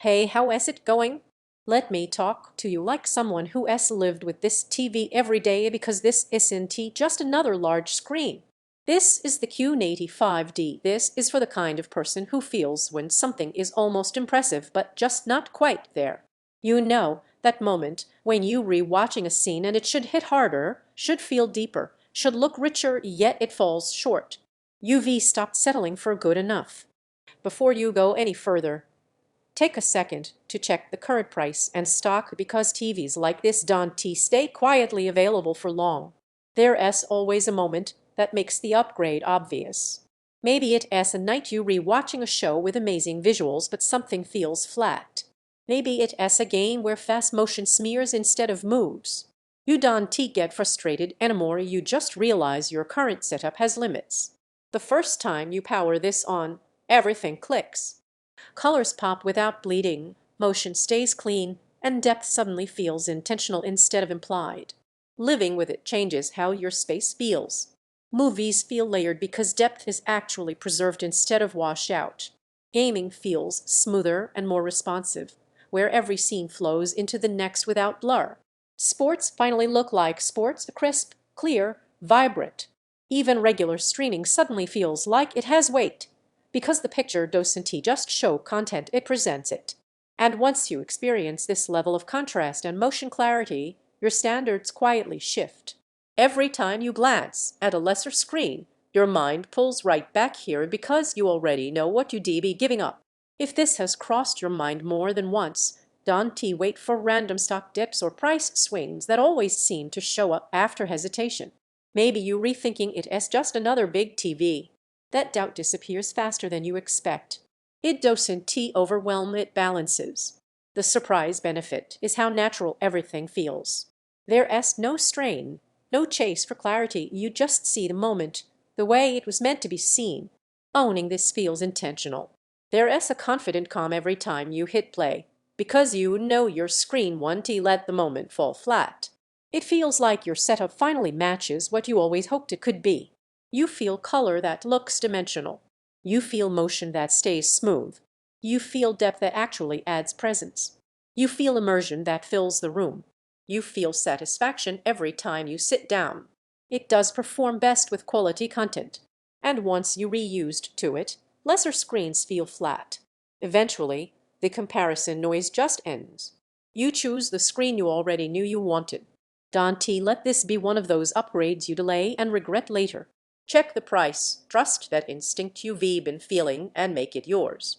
Hey, how is it going? Let me talk to you like someone who has lived with this TV every day because this isn't just another large screen. This is the QN85D. This is for the kind of person who feels when something is almost impressive but just not quite there. You know, that moment when you re-watching a scene and it should hit harder, should feel deeper, should look richer, yet it falls short. UV stopped settling for good enough. Before you go any further, take a second to check the current price and stock because TVs like this don't stay quietly available for long. There's always a moment that makes the upgrade obvious. Maybe it's a night you re-watching a show with amazing visuals but something feels flat. Maybe it's a game where fast motion smears instead of moves. You don't get frustrated anymore, you just realize your current setup has limits. The first time you power this on, everything clicks. Colors pop without bleeding, motion stays clean, and depth suddenly feels intentional instead of implied. Living with it changes how your space feels. Movies feel layered because depth is actually preserved instead of washed out. Gaming feels smoother and more responsive, where every scene flows into the next without blur. Sports finally look like sports, crisp, clear, vibrant. Even regular streaming suddenly feels like it has weight, because the picture doesn't just show content, it presents it. And once you experience this level of contrast and motion clarity, your standards quietly shift. Every time you glance at a lesser screen, your mind pulls right back here because you already know what you'd be giving up. If this has crossed your mind more than once, don't wait for random stock dips or price swings that always seem to show up after hesitation. Maybe you rethinking it as just another big TV. That doubt disappears faster than you expect. It doesn't overwhelm, it balances. The surprise benefit is how natural everything feels. There's no strain, no chase for clarity, you just see the moment, the way it was meant to be seen. Owning this feels intentional. There's a confident calm every time you hit play, because you know your screen won't let the moment fall flat. It feels like your setup finally matches what you always hoped it could be. You feel color that looks dimensional. You feel motion that stays smooth. You feel depth that actually adds presence. You feel immersion that fills the room. You feel satisfaction every time you sit down. It does perform best with quality content. And once you reused to it, lesser screens feel flat. Eventually, the comparison noise just ends. You choose the screen you already knew you wanted. Don't let this be one of those upgrades you delay and regret later. Check the price, trust that instinct you've been feeling, and make it yours.